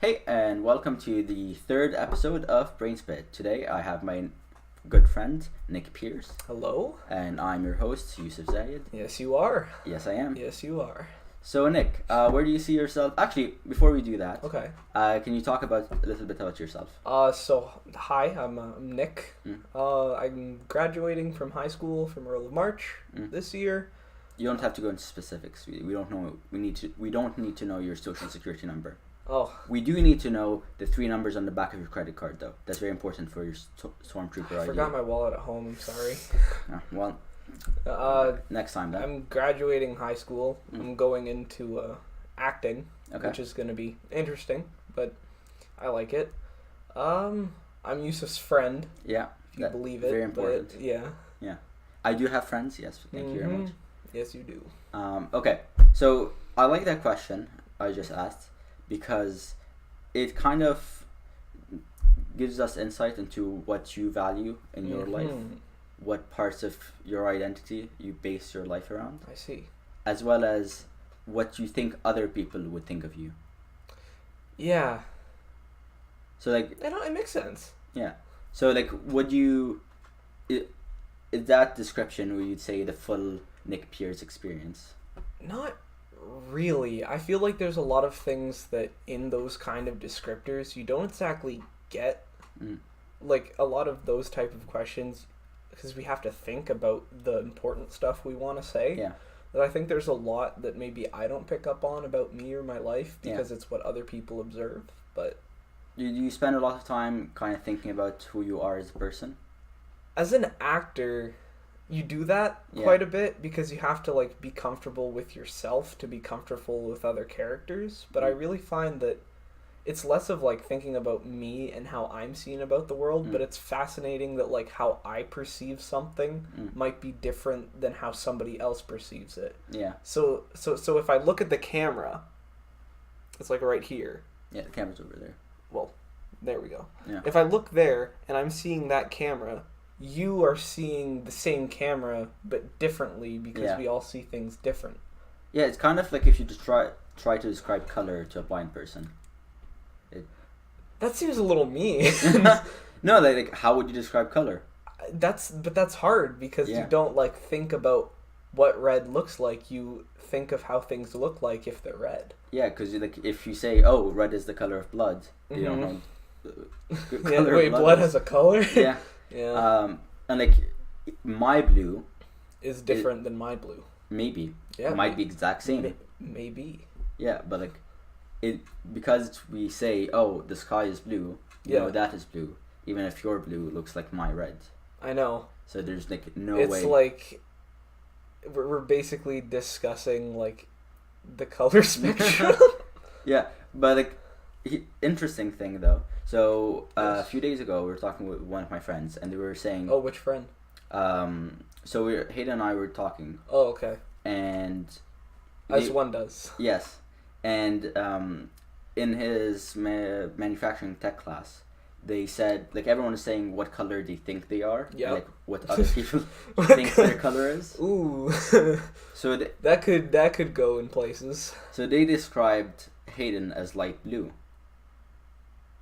Hey, and welcome to the third episode of Brainspit. Today I have my good friend, Nick Piers. Hello? And I'm your host, Youssef Zayed. Yes, you are. Yes, I am. Yes, you are. So, Nick, where do you see yourself? Actually, before we do that, Okay. Can you talk a little bit about yourself? Hi, I'm Nick. I'm graduating from high school from early March this year. You don't have to go into specifics. We don't know. We don't need to know your social security number. Oh. We do need to know the 3 numbers on the back of your credit card, though. That's very important for your Stormtrooper ID. I forgot my wallet at home, I'm sorry. Next time then. I'm graduating high school. I'm going into acting, which is going to be interesting, but I like it. I'm Youssef's friend. Yeah. If you believe it. Very important. But, yeah. Yeah. I do have friends, yes. Thank you very much. Yes, you do. Okay. So, I like that question I just asked because it kind of gives us insight into what you value in your life, what parts of your identity you base your life around. I see. As well as what you think other people would think of you. Yeah. So like it makes sense. Yeah. So like is that description where you'd say the full Nick Piers experience? Not really. I feel like there's a lot of things that in those kind of descriptors you don't exactly get. Like a lot of those type of questions, because we have to think about the important stuff we want to say. Yeah. That I think there's a lot that maybe I don't pick up on about me or my life because it's what other people observe. But you spend a lot of time kind of thinking about who you are as a person? As an actor, you do that quite a bit because you have to like be comfortable with yourself to be comfortable with other characters. But I really find that it's less of like thinking about me and how I'm seen about the world, but it's fascinating that like how I perceive something might be different than how somebody else perceives it. Yeah. So if I look at the camera, it's like right here. Yeah, the camera's over there. Well, there we go. Yeah. If I look there and I'm seeing that camera, you are seeing the same camera but differently because we all see things different. Yeah, it's kind of like if you just try to describe color to a blind person. That seems a little mean. No, like how would you describe color? That's hard because you don't like think about what red looks like. You think of how things look like if they're red. Yeah, because like if you say, "Oh, red is the color of blood," you don't know. Blood has a color. Yeah. Yeah. And like my blue is different than my blue. Maybe. Yeah. Might be exact same. Maybe. Yeah, but like because we say, "Oh, the sky is blue," you know that is blue, even if your blue looks like my red. I know. So there's like no way. It's like we're basically discussing like the color spectrum. Yeah, but like interesting thing though. So a few days ago, we were talking with one of my friends, and they were saying, "Oh, which friend?" So Hayden and I were talking. Oh, okay. And as one does. Yes. And in his manufacturing tech class, they said, like, everyone is saying what color they think they are, and, like, what other people think their color is. Ooh. So that could go in places. So they described Hayden as light blue,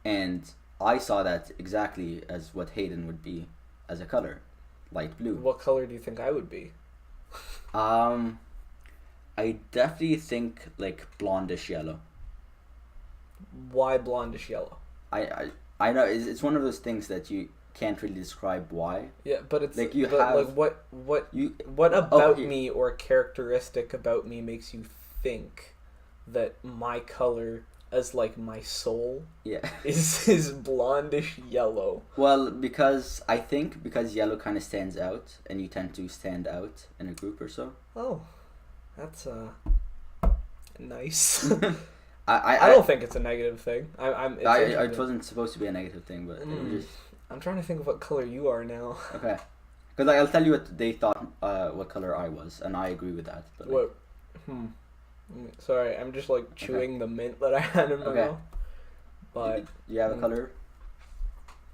and I saw that exactly as what Hayden would be as a color, light blue. What color do you think I would be? I definitely think like blondish yellow. Why blondish yellow? I know it's one of those things that you can't really describe why. Yeah, but it's like what about me or characteristic about me makes you think that my color as like my soul is blondish yellow? Well, because yellow kind of stands out, and you tend to stand out in a group or so. Oh. That's nice. I don't think it's a negative thing. It wasn't supposed to be a negative thing, but I'm trying to think of what color you are now. Okay, because like, I'll tell you what they thought what color I was, and I agree with that. But what? Sorry, I'm just like chewing the mint that I had in my mouth. But do you have a color?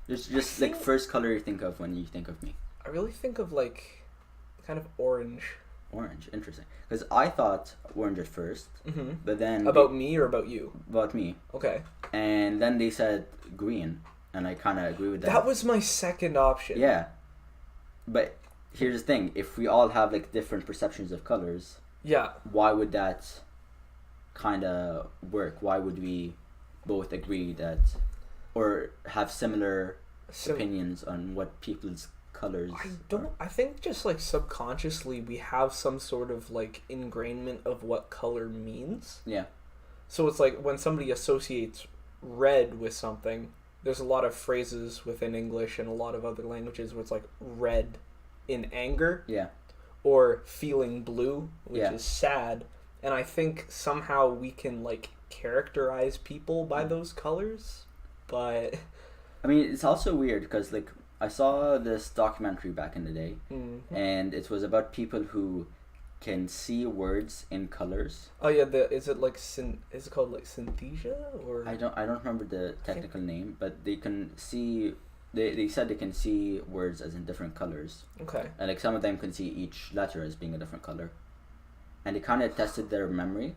Just like first color you think of when you think of me. I really think of like kind of orange. Orange, interesting. Because I thought orange at first, but then about me or about you? About me. Okay. And then they said green, and I kind of agree with that. That was my second option. Yeah, but here's the thing: if we all have like different perceptions of colors, yeah, why would that kind of work? Why would we both agree that, or have similar opinions on what people's colors I think just like subconsciously we have some sort of like ingrainment of what color means. Yeah. So it's like when somebody associates red with something, there's a lot of phrases within English and a lot of other languages where it's like red in anger. Yeah. Or feeling blue, which yeah. is sad. And I think somehow we can like characterize people by those colors, but I mean, it's also weird because like I saw this documentary back in the day, and it was about people who can see words in colors. Oh yeah, is it called like synesthesia or? I don't remember the technical name, but they can see. They said they can see words as in different colors. Okay. And like some of them can see each letter as being a different color, and they kind of tested their memory,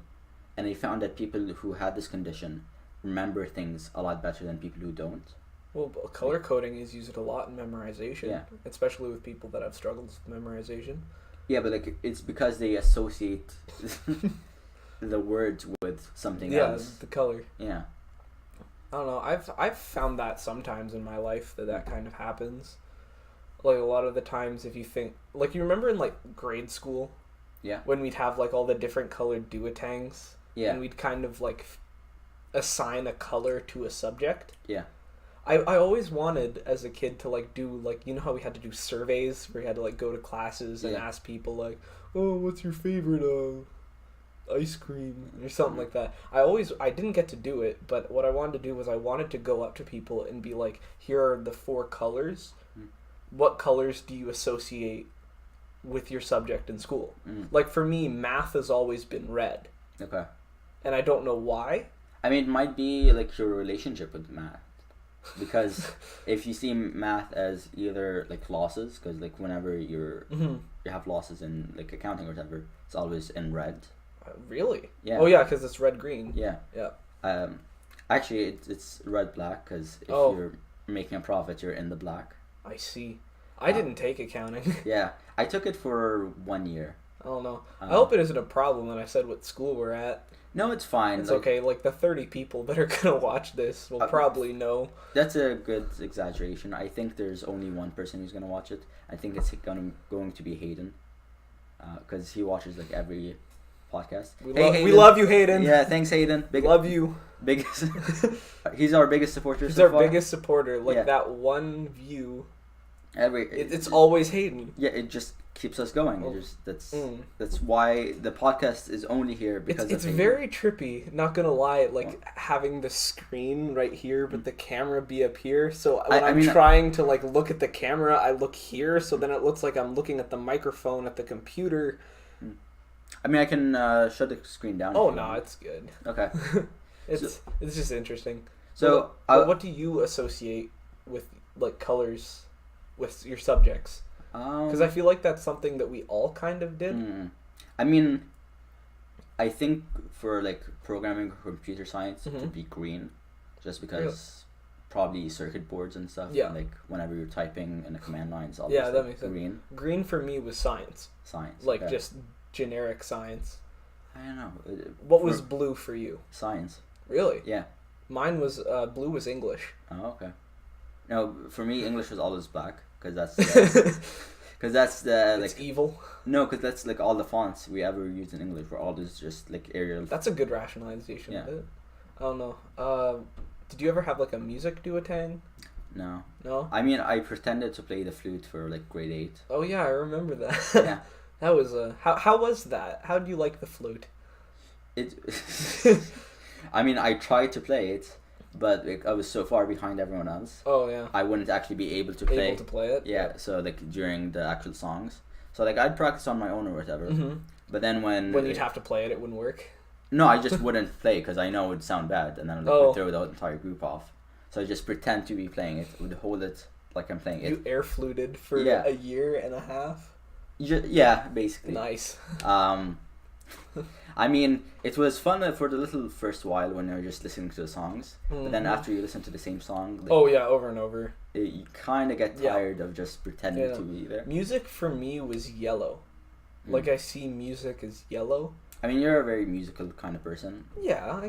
and they found that people who had this condition remember things a lot better than people who don't. Well, color coding is used a lot in memorization, yeah. especially with people that have struggles with memorization. Yeah, but like it's because they associate the words with something else. Yeah, the color. Yeah. I don't know. I've found that sometimes in my life that kind of happens. Like a lot of the times, if you think like you remember in like grade school, yeah, when we'd have like all the different colored duotangs, yeah, and we'd kind of like assign a color to a subject. Yeah. I always wanted as a kid to like do like, you know how we had to do surveys where you had to like go to classes and ask people like, oh, what's your favorite ice cream or something like that. I didn't get to do it, but what I wanted to do was I wanted to go up to people and be like, here are the 4 colors. What colors do you associate with your subject in school? Like for me, math has always been red. Okay. And I don't know why. I mean, it might be like your relationship with math. Because if you see math as either like losses, because like whenever you have losses in like accounting or whatever, it's always in red. Really? Yeah. Oh yeah, because it's red green. Yeah. Yeah. Actually, it's red black because if you're making a profit, you're in the black. I see. I didn't take accounting. Yeah, I took it for 1 year. I don't know. I hope it isn't a problem when I said what school we're at. No, it's fine. It's like, okay. Like the 30 people that are gonna watch this will probably know. That's a good exaggeration. I think there's only one person who's gonna watch it. I think it's going to be Hayden, because he watches like every podcast. We love you, Hayden. Yeah, thanks, Hayden. Love you. Biggest. He's our biggest supporter. He's so our far. biggest supporter. Like that one view. It's It always Hayden. Yeah, it just keeps us going. That's why the podcast is only here because it's very trippy. Not gonna lie, like having the screen right here, but the camera be up here. So when I'm trying to like look at the camera, I look here. So then it looks like I'm looking at the microphone at the computer. I mean, I can shut the screen down. Oh no, it's good. Okay. It's just interesting. So what do you associate with like colors with your subjects? Because I feel like that's something that we all kind of did. I mean, I think for like programming or computer science it could be green, just because probably circuit boards and stuff. Yeah. Like whenever you're typing in the command line, it's all that makes green. Sense. Green for me was science. Like just generic science. I don't know. What was blue for you? Science. Really? Yeah. Mine was blue was English. Oh, okay. No, for me English was always black because that's the like it's evil. No, because that's like all the fonts we ever used in English were always just like Arial. That's a good rationalization of it. I don't know. Did you ever have like a music duotang? No. No? I mean, I pretended to play the flute for like grade 8. Oh yeah, I remember that. Yeah. That was how was that? How do you like the flute? I mean, I tried to play it, but like, I was so far behind everyone else. Oh yeah. I wouldn't actually be able to play. Able to play it? Yeah. So like during the actual songs, so like I'd practice on my own or whatever. But then when you'd have to play it, it wouldn't work. No, I just wouldn't play because I know it would sound bad, and then I would throw the entire group off. So I just pretend to be playing it, would hold it like I'm playing it. You air fluted for a year and a half. Yeah, basically. Nice. I mean, it was fun for the little first while when you're just listening to the songs, but then after you listen to the same song, like, oh yeah, over and over, you kind of get tired of just pretending to be there. Music for me was yellow. Like, I see music as yellow. I mean, you're a very musical kind of person. Yeah,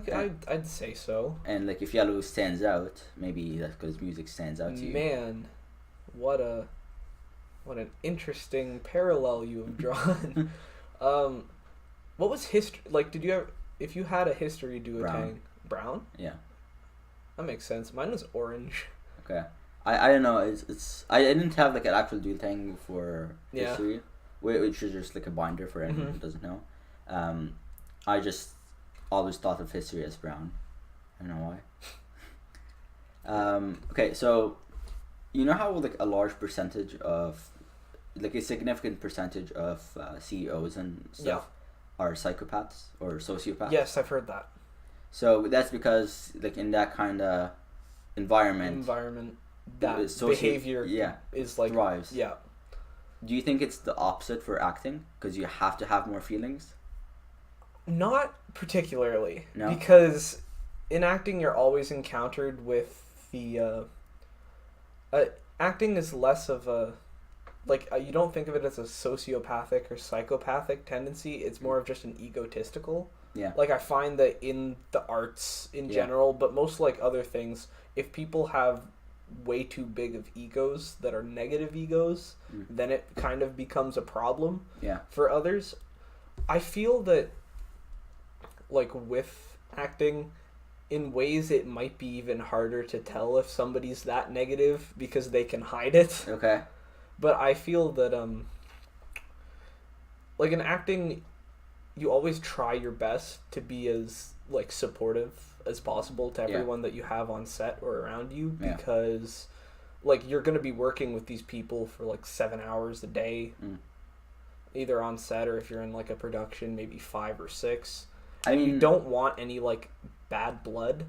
I'd say so. And like, if yellow stands out, maybe that's because music stands out to you. Man, what an interesting parallel you have drawn. What was history like? Did you ever, if you had a history duotang? Brown? Yeah. That makes sense. Mine was orange. Okay. I don't know. It's I didn't have like an actual duotang for history, which is just like a binder for anyone who doesn't know. I just always thought of history as brown. I don't know why. Okay, so you know how like a large percentage of, like a significant percentage of CEOs and stuff are psychopaths or sociopaths? Yes, I've heard that. So that's because like in that kind of environment, that behavior is like thrives. Yeah. Do you think it's the opposite for acting? Because you have to have more feelings? Not particularly. No? Because in acting you're always encountered with the acting is less of a, like, you don't think of it as a sociopathic or psychopathic tendency. It's more of just an egotistical. Yeah. Like, I find that in the arts in general, but most like other things, if people have way too big of egos that are negative egos, then it kind of becomes a problem for others. I feel that, like, with acting, in ways it might be even harder to tell if somebody's that negative because they can hide it. Okay. But I feel that, like, in acting, you always try your best to be as, like, supportive as possible to everyone that you have on set or around you, because, like, you're going to be working with these people for, like, 7 hours a day, either on set or if you're in, like, a production, maybe 5 or 6. I mean, you don't want any, like, bad blood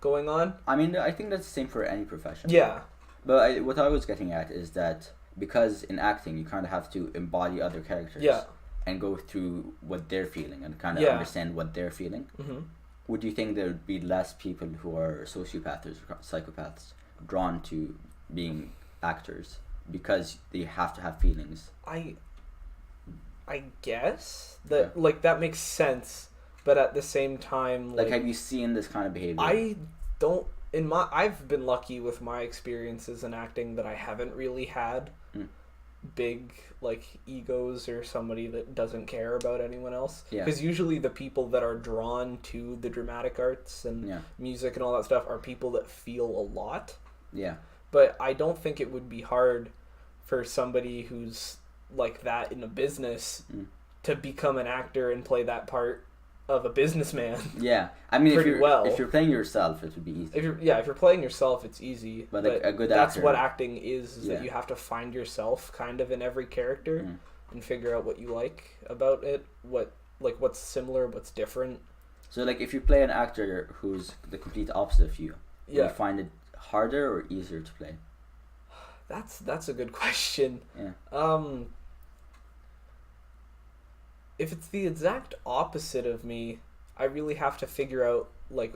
going on. I mean, I think that's the same for any profession. Yeah. But what I was getting at is that because in acting you kind of have to embody other characters and go through what they're feeling and kind of understand what they're feeling. Would you think there would be less people who are sociopaths or psychopaths drawn to being actors because they have to have feelings? I guess that like that makes sense, but at the same time, like have you seen this kind of behavior? I don't. I've been lucky with my experiences in acting that I haven't really had big, like, egos or somebody that doesn't care about anyone else. Because usually the people that are drawn to the dramatic arts and music and all that stuff are people that feel a lot. Yeah. But I don't think it would be hard for somebody who's like that in a business to become an actor and play that part of a businessman. Yeah, I mean, if you're playing yourself, it would be easy. If you're playing yourself, it's easy. But a good actor, that's what acting is that you have to find yourself kind of in every character and figure out what you like about it, what's similar, what's different. So, like, if you play an actor who's the complete opposite of you, do you find it harder or easier to play? That's a good question. If it's the exact opposite of me, I really have to figure out, like,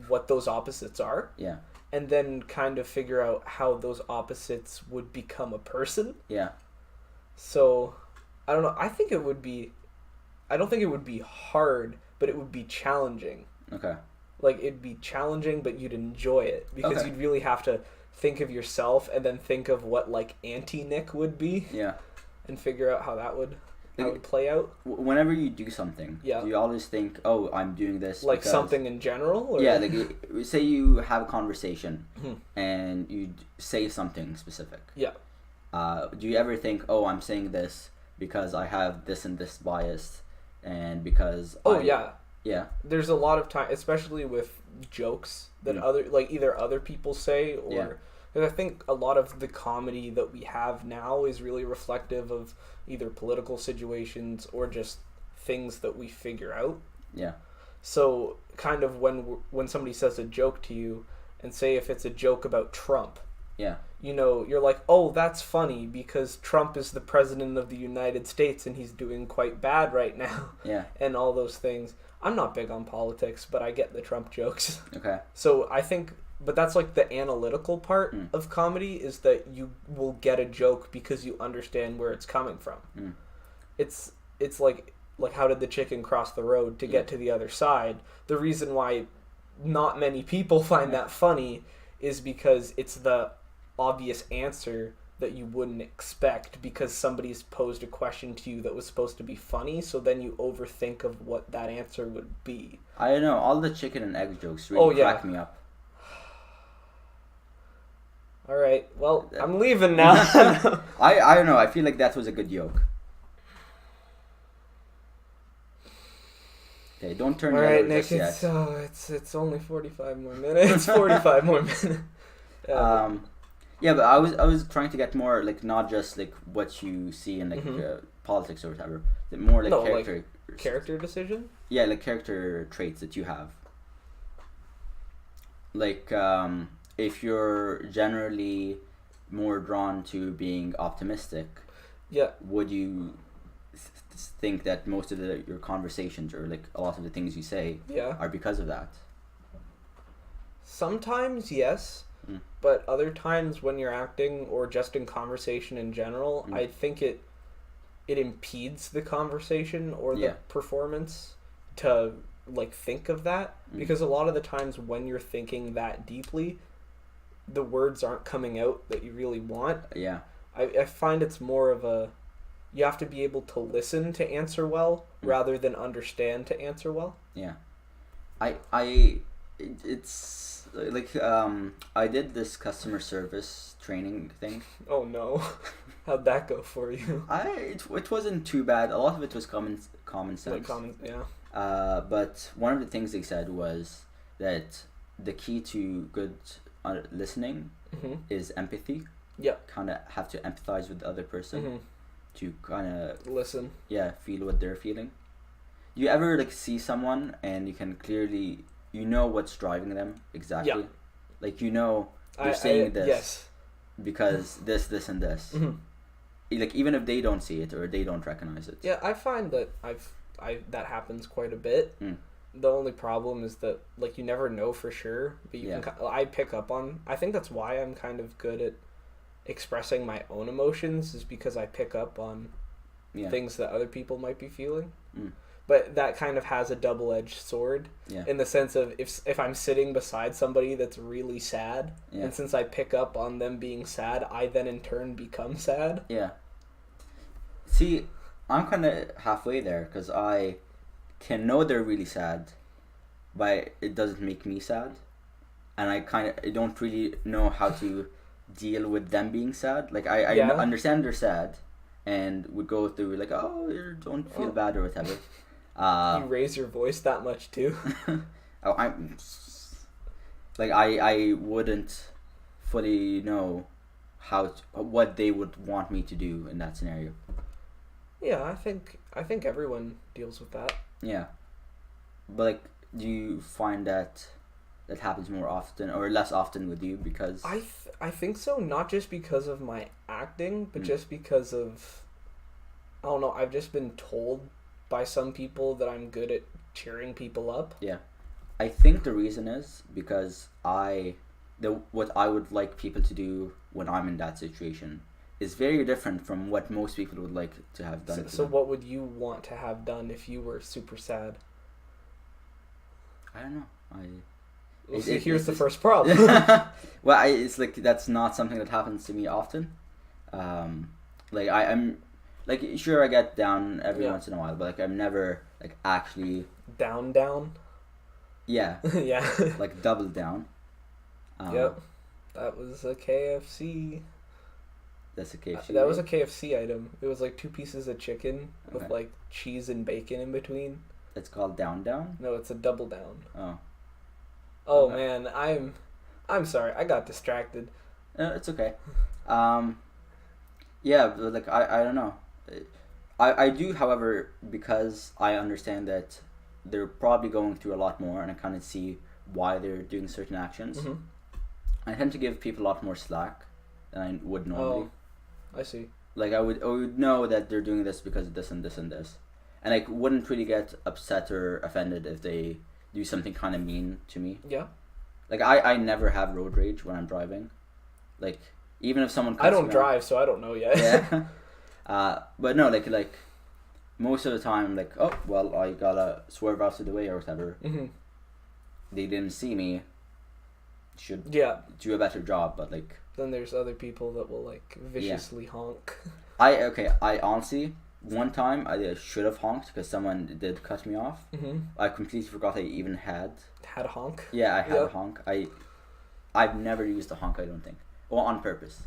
what those opposites are. Yeah. And then kind of figure out how those opposites would become a person. Yeah. So, I don't know. I don't think it would be hard, but it would be challenging. Okay. Like, it'd be challenging, but you'd enjoy it. Because you'd really have to think of yourself and then think of what, like, anti-Nick would be. Yeah. And figure out how that would play out. Whenever you do something, do you always think, oh, I'm doing this like because... something in general? Or? Yeah, like, say you have a conversation and you say something specific. Yeah. Do you ever think, oh, I'm saying this because I have this and this bias and because yeah. There's a lot of time, especially with jokes that either other people say or... Because I think a lot of the comedy that we have now is really reflective of either political situations or just things that we figure out. Yeah. So kind of when somebody says a joke to you, and say if it's a joke about Trump, Yeah. You know, you're like, oh, that's funny because Trump is the president of the United States and he's doing quite bad right now. Yeah. And all those things. I'm not big on politics, but I get the Trump jokes. Okay. So I think, but that's like the analytical part of comedy, is that you will get a joke because you understand where it's coming from. It's like how did the chicken cross the road to get to the other side? The reason why not many people find that funny is because it's the obvious answer that you wouldn't expect because somebody's posed a question to you that was supposed to be funny, so then you overthink of what that answer would be. I don't know, all the chicken and egg jokes really crack me up. Alright, well, I'm leaving now. I don't know, I feel like that was a good joke. Okay, don't turn yellow Nick, just yet. It's only 45 more minutes. 45 more minutes. Yeah, but I was trying to get more, like, not just like what you see in like politics or whatever, but more like character decision. Yeah, like character traits that you have. Like, if you're generally more drawn to being optimistic, would you think that most of your conversations or like a lot of the things you say are because of that? Sometimes yes, but other times when you're acting or just in conversation in general, I think it impedes the conversation or the performance to like think of that, because a lot of the times when you're thinking that deeply, the words aren't coming out that you really want. I find it's more of a, you have to be able to listen to answer well rather than understand to answer well. It's like I did this customer service training thing. Oh no. How'd that go for you? It wasn't too bad. A lot of it was common sense. But one of the things they said was that the key to good listening is empathy. Kind of have to empathize with the other person to kind of listen. Feel what they're feeling. You ever like see someone and you can clearly, you know what's driving them exactly? Like, you know, they're saying this because this and this. Like, even if they don't see it or they don't recognize it. I find that that happens quite a bit. The only problem is that, like, you never know for sure, but you can. I pick up on. I think that's why I'm kind of good at expressing my own emotions, is because I pick up on things that other people might be feeling. But that kind of has a double-edged sword in the sense of if I'm sitting beside somebody that's really sad, and since I pick up on them being sad, I then in turn become sad. See, I'm kind of halfway there, because I can know they're really sad, but it doesn't make me sad, and I don't really know how to deal with them being sad. Like, I understand they're sad, and would go through like, oh, you don't feel bad or whatever. You raise your voice that much too? I wouldn't fully know what they would want me to do in that scenario. I think everyone deals with that. But like, do you find that happens more often or less often with you? Because I think so, not just because of my acting, but just because of, I don't know, I've just been told by some people that I'm good at cheering people up. I think the reason is because what I would like people to do when I'm in that situation is very different from what most people would like to have done. So what would you want to have done if you were super sad? I don't know. Here's the first problem. Well, it's like, that's not something that happens to me often. Like, I'm like, sure, I get down every once in a while, but like, I'm never like actually down. Like, double down. That was a KFC. That's a KFC. That was a KFC item. It was like 2 pieces of chicken with like cheese and bacon in between. It's called down. No, it's a double down. Oh man, I'm sorry. I got distracted. It's okay. But like, I don't know. I do, however, because I understand that they're probably going through a lot more, and I kind of see why they're doing certain actions. I tend to give people a lot more slack than I would normally. I see. Like I would know that they're doing this because of this and this and this, and I wouldn't really get upset or offended if they do something kind of mean to me. Yeah. Like I never have road rage when I'm driving. Like even if someone I don't drive, so I don't know yet. Yeah. But no, like most of the time, like, oh well, I gotta swerve out of the way or whatever. Mm-hmm. They didn't see me. Should do a better job, but like. Then there's other people that will like viciously honk. I honestly, one time I should have honked because someone did cut me off. Mm-hmm. I completely forgot I even had a honk. Yeah, I had a honk. I've never used a honk. I don't think, or on purpose.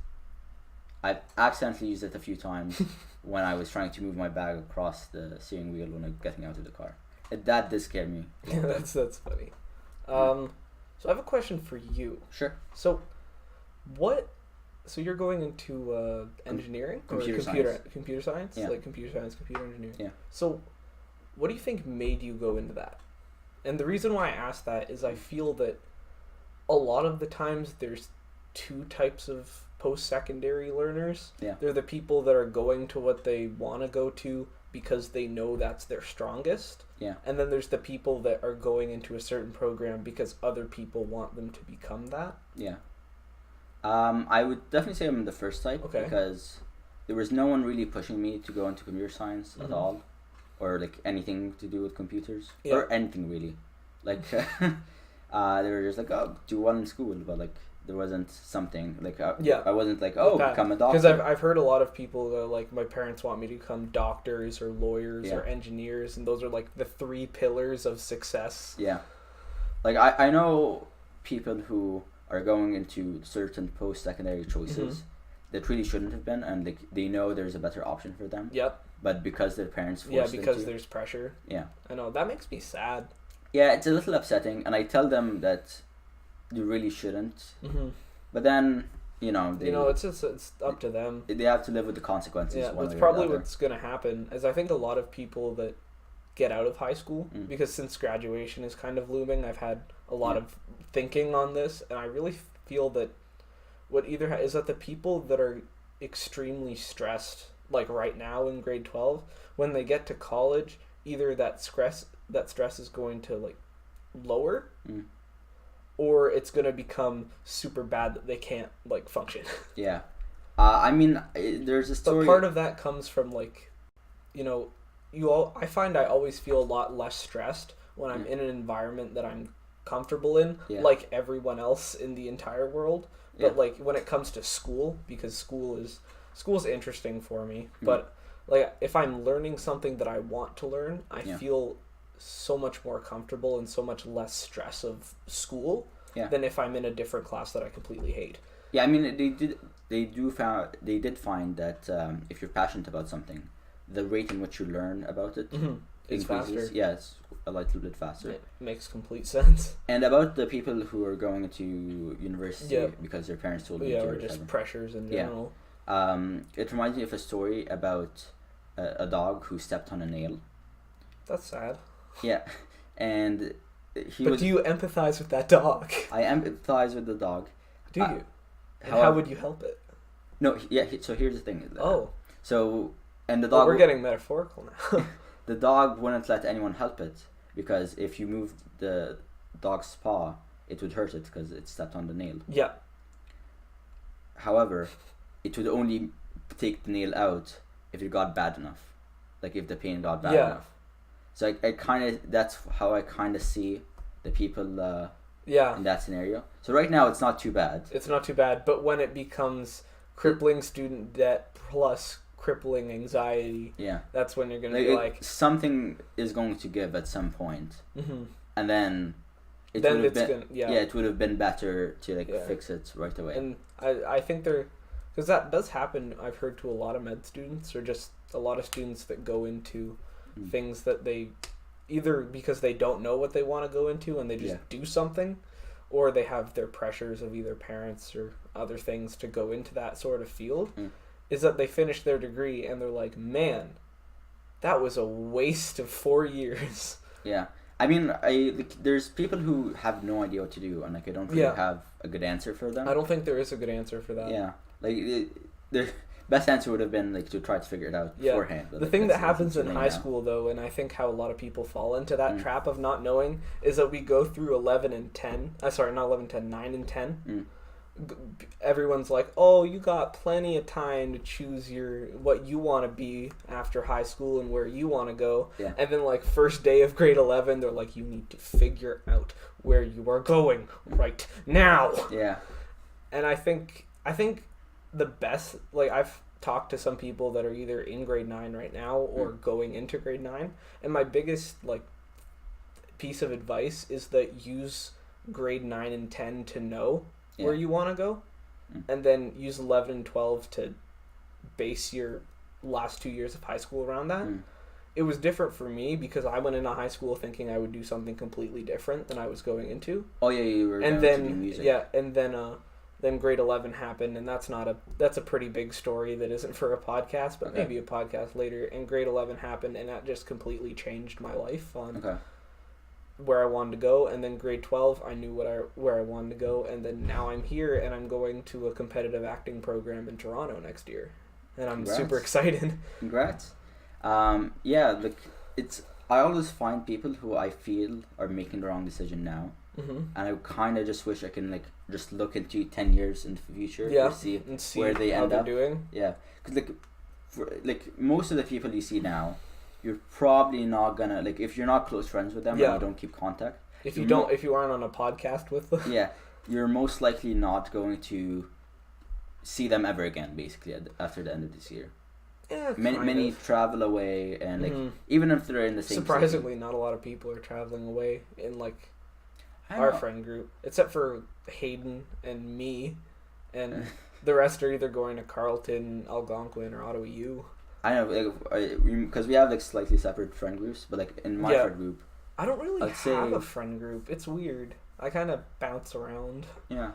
I've accidentally used it a few times when I was trying to move my bag across the steering wheel when I'm getting out of the car. That did scare me. Yeah, that's funny. So I have a question for you. Sure. So you're going into engineering computer science? Yeah. Like computer science, computer engineering. Yeah. So what do you think made you go into that? And the reason why I ask that is I feel that a lot of the times there's two types of post-secondary learners. Yeah. They're the people that are going to what they want to go to because they know that's their strongest. Yeah. And then there's the people that are going into a certain program because other people want them to become that. Yeah. I would definitely say I'm the first type because there was no one really pushing me to go into computer science at all, or like anything to do with computers or anything really. Like they were just like, oh, do well in school, but like there wasn't something like I wasn't like, oh, become a doctor. Because I've heard a lot of people that like my parents want me to become doctors or lawyers or engineers, and those are like the 3 pillars of success. Yeah, like I know people who are going into certain post-secondary choices that really shouldn't have been, and they know there's a better option for them. Yep. But because their parents forced them to. because there's pressure. Yeah. I know, that makes me sad. Yeah, it's a little upsetting, and I tell them that you really shouldn't. Mm-hmm. But then, it's up to them. They have to live with the consequences. Yeah, that's probably what's going to happen. Is I think a lot of people that get out of high school, because since graduation is kind of looming, I've had a lot of thinking on this, and I really feel that what either is that the people that are extremely stressed, like right now in grade 12, when they get to college, either that stress is going to like lower, or it's going to become super bad that they can't like function. Yeah. I mean, there's a story. But part of that comes from like, I find I always feel a lot less stressed when I'm in an environment that I'm comfortable in, like everyone else in the entire world. But like when it comes to school, because school's interesting for me, but like if I'm learning something that I want to learn, I feel so much more comfortable and so much less stress of school than if I'm in a different class that I completely hate. Yeah, I mean they did find that if you're passionate about something, the rate in which you learn about it is faster. Yeah, it's a little bit faster. It makes complete sense. And about the people who are going to university because their parents told them to. Or just pressures in general. It reminds me of a story about a dog who stepped on a nail. That's sad. Yeah, and do you empathize with that dog? I empathize with the dog. Do you? And how would you help it? No, so here's the thing. And the dog. Well, we're getting metaphorical now. The dog wouldn't let anyone help it because if you moved the dog's paw, it would hurt it because it stepped on the nail. Yeah. However, it would only take the nail out if it got bad enough, like if the pain got bad enough. So that's how I kind of see the people in that scenario. So right now it's not too bad. It's not too bad, but when it becomes crippling student debt plus crippling anxiety, that's when you're going to be like... Something is going to give at some point. And then... It would have been better to fix it right away. And I think because that does happen, I've heard, to a lot of med students, or just a lot of students that go into things that they either because they don't know what they want to go into and they just do something, or they have their pressures of either parents or other things to go into that sort of field, is that they finish their degree and they're like, man, that was a waste of 4 years. Yeah. I mean, there's people who have no idea what to do, and I don't really have a good answer for them. I don't think there is a good answer for that. Yeah. Like the best answer would have been like to try to figure it out beforehand. But, the thing that happens in high school though, and I think how a lot of people fall into that trap of not knowing, is that we go through 11 and 10. Sorry, not 11, 10, 9 and 10. Everyone's like, oh, you got plenty of time to choose what you want to be after high school and where you want to go. Yeah. And then like first day of grade 11, they're like, you need to figure out where you are going right now. Yeah. And I think the best, like I've talked to some people that are either in grade 9 right now or going into grade 9, and my biggest like piece of advice is that use grade 9 and 10 to know where you want to go, and then use 11 and 12 to base your last 2 years of high school around that. It was different for me because I went into high school thinking I would do something completely different than I was going into. Oh yeah, you were. And then then grade 11 happened, and that's a pretty big story that isn't for a podcast, but maybe a podcast later. And grade 11 happened, and that just completely changed my life on where I wanted to go. And then grade 12, I knew where I wanted to go, and then now I'm here, and I'm going to a competitive acting program in Toronto next year, and I'm super excited. Congrats. Yeah, I always find people who I feel are making the wrong decision now. And I kind of just wish I can like just look into 10 years in the future and see where they end up doing. Yeah, because like most of the people you see now, you're probably not gonna like if you're not close friends with them and you don't keep contact. If you aren't on a podcast with them, you're most likely not going to see them ever again. Basically, after the end of this year. Yeah, many travel away, and like even if they're in the same surprisingly city, not a lot of people are traveling away in like our friend group, except for Hayden and me, and the rest are either going to Carleton, Algonquin, or Ottawa U. I know, because we have like slightly separate friend groups, but like in my friend group, I don't really have a friend group. It's weird. I kind of bounce around. Yeah,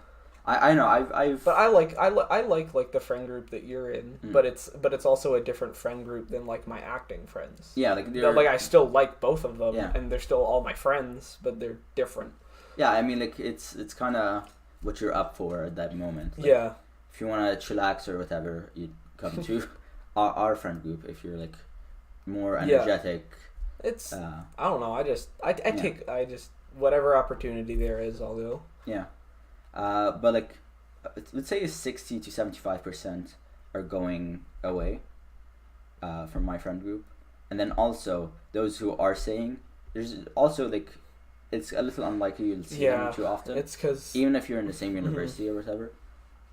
I know. But I like the friend group that you're in, but it's also a different friend group than like my acting friends. Yeah, like I still like both of them, and they're still all my friends, but they're different. Yeah, I mean, like it's kind of what you're up for at that moment. Like, if you want to chillax or whatever, you come to our friend group. If you're like more energetic, it's I don't know. I take whatever opportunity there is, I'll go. Yeah, but like let's say 60 to 75% are going away from my friend group, and then also those who are saying there's also like. It's a little unlikely you'll see them too often. It's because even if you're in the same university or whatever,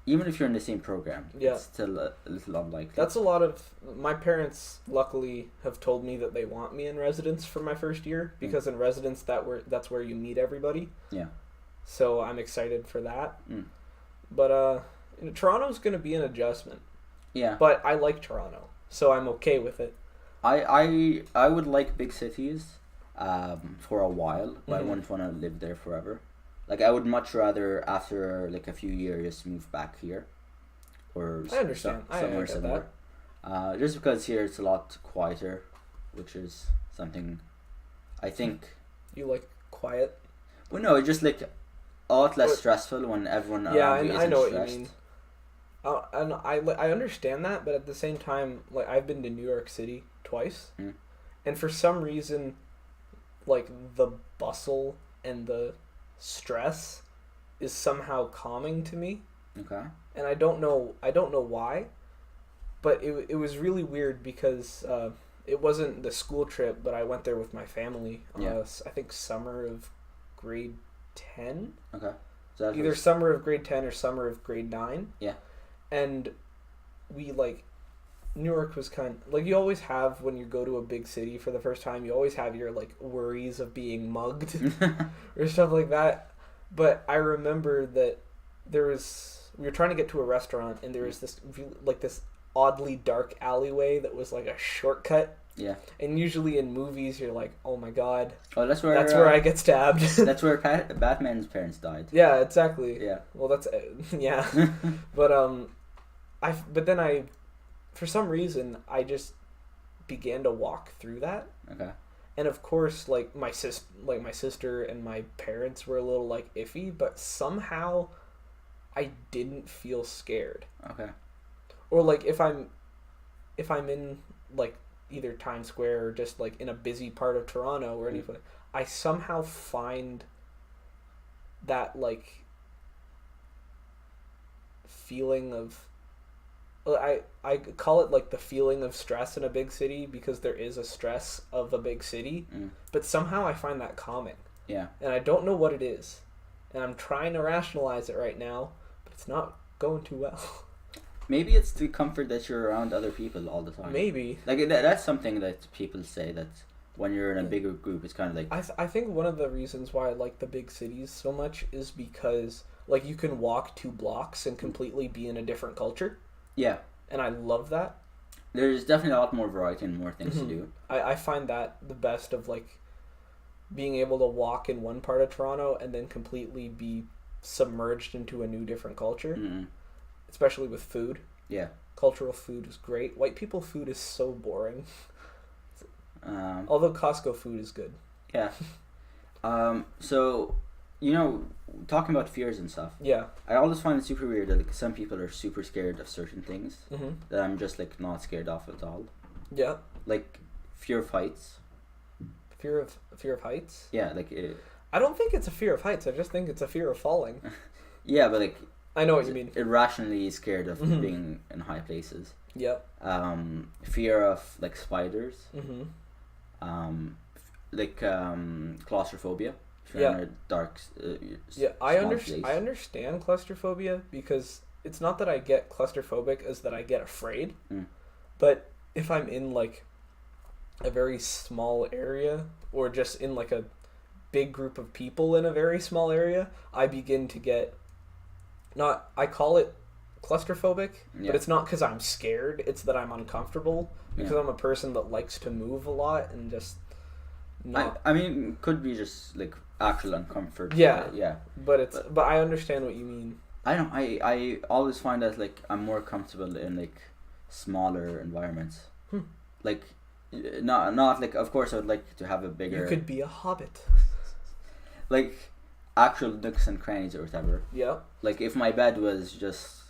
even if you're in the same program, it's still a little unlikely. That's a lot of my parents. Luckily, have told me that they want me in residence for my first year because in residence that's where you meet everybody. Yeah. So I'm excited for that. But Toronto's going to be an adjustment. Yeah. But I like Toronto, so I'm okay with it. I would like big cities. For a while, but I wouldn't want to live there forever. Like I would much rather after like a few years move back here, or I understand somewhere similar. Just because here it's a lot quieter, which is something I think you like quiet. Well, no, it's just like a lot less stressful when everyone around you isn't I know stressed. What you mean. And I understand that, but at the same time, like I've been to New York City twice, and for some reason. Like the bustle and the stress is somehow calming to me. Okay. And I don't know why, but it was really weird because it wasn't the school trip, but I went there with my family. I think summer of grade 10. Okay. So either summer of grade 10 or summer of grade 9. Yeah. And we like. New York was kind of, like you always have when you go to a big city for the first time, you always have your like worries of being mugged or stuff like that. But I remember that we were trying to get to a restaurant and there was this oddly dark alleyway that was like a shortcut. Yeah. And usually in movies you're like, oh my god. Oh, that's where I get stabbed. That's where Batman's parents died. Yeah, exactly. Yeah. Well, that's yeah. But then for some reason, I just began to walk through that. Okay. And of course, like my sister and my parents were a little like iffy, but somehow I didn't feel scared. Okay. Or like if I'm in like either Times Square or just like in a busy part of Toronto or anything, I somehow find that like feeling of, I call it like the feeling of stress in a big city, because there is a stress of a big city, but somehow I find that calming. Yeah. And I don't know what it is. And I'm trying to rationalize it right now, but it's not going too well. Maybe it's the comfort that you're around other people all the time. Maybe. Like that's something that people say, that when you're in a bigger group, it's kind of like... I think one of the reasons why I like the big cities so much is because like you can walk 2 blocks and completely be in a different culture. Yeah. And I love that. There's definitely a lot more variety and more things to do. I find that the best of like being able to walk in one part of Toronto and then completely be submerged into a new different culture. Especially with food. Yeah. Cultural food is great. White people food is so boring. Although Costco food is good. Yeah. So, you know, talking about fears and stuff. Yeah. I always find it super weird that like, some people are super scared of certain things that I'm just like not scared of at all. Yeah. Like fear of heights. Fear of heights? Yeah, like... I don't think it's a fear of heights. I just think it's a fear of falling. Yeah, but like... I know what you mean. Irrationally scared of being in high places. Yep. Fear of like spiders. Like claustrophobia. Yeah. In a dark. I understand claustrophobia, because it's not that I get claustrophobic, as that I get afraid. But if I'm in like a very small area, or just in like a big group of people in a very small area, I begin to get... I call it claustrophobic, but it's not because I'm scared. It's that I'm uncomfortable, because I'm a person that likes to move a lot and just not... I mean, could be just like actual uncomfort. Yeah. Yeah. But I understand what you mean. I always find that like I'm more comfortable in like smaller environments. Like not like, of course I would like to have a bigger... You could be a hobbit. Like actual nooks and crannies or whatever. Yeah. Like if my bed was just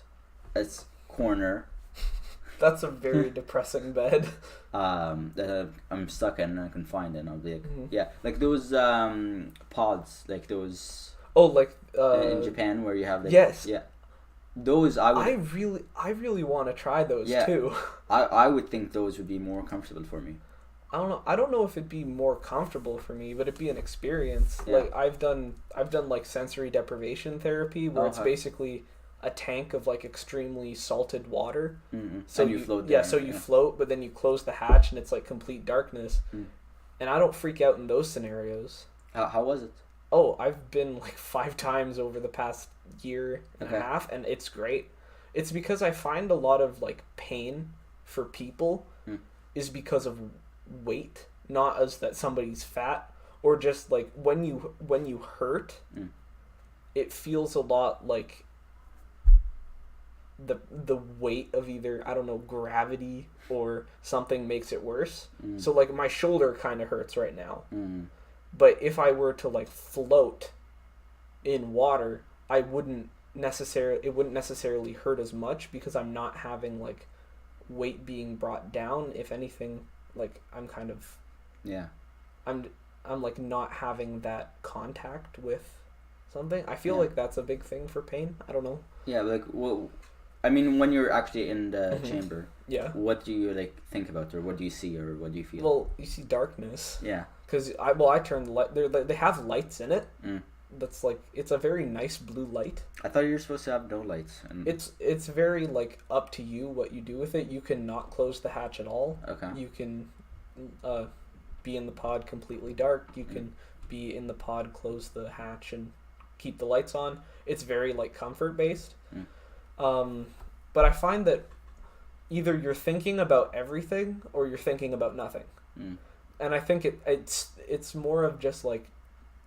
a corner. That's a very depressing bed. That I'm stuck in and I can find it, and I'll be like, yeah, like those pods, like those. Oh, like in Japan where you have like... Yes. Yeah. Those I really want to try those too. I would think those would be more comfortable for me. I don't know if it'd be more comfortable for me, but it'd be an experience. Yeah. Like I've done like sensory deprivation therapy, where it's basically a tank of like extremely salted water. So you float there. Yeah, so you float, but then you close the hatch and it's like complete darkness. And I don't freak out in those scenarios. How was it? Oh, I've been like 5 times over the past year and a half, and it's great. It's because I find a lot of like pain for people is because of weight, not as that somebody's fat, or just like when you hurt, it feels a lot like the weight of either, I don't know, gravity or something makes it worse. So like my shoulder kind of hurts right now. But if I were to like float in water, it wouldn't necessarily hurt as much, because I'm not having like weight being brought down. If anything, like I'm kind of I'm like not having that contact with something. I feel like that's a big thing for pain. I don't know. Yeah, like, well, I mean, when you're actually in the chamber, what do you like think about, or what do you see, or what do you feel? Well, you see darkness. Yeah. Because I turn the light. They have lights in it. That's like, it's a very nice blue light. I thought you were supposed to have no lights. And it's very like up to you what you do with it. You can not close the hatch at all. Okay. You can be in the pod completely dark. You can be in the pod, close the hatch, and keep the lights on. It's very like comfort based. But I find that either you're thinking about everything or you're thinking about nothing. And I think it's more of just like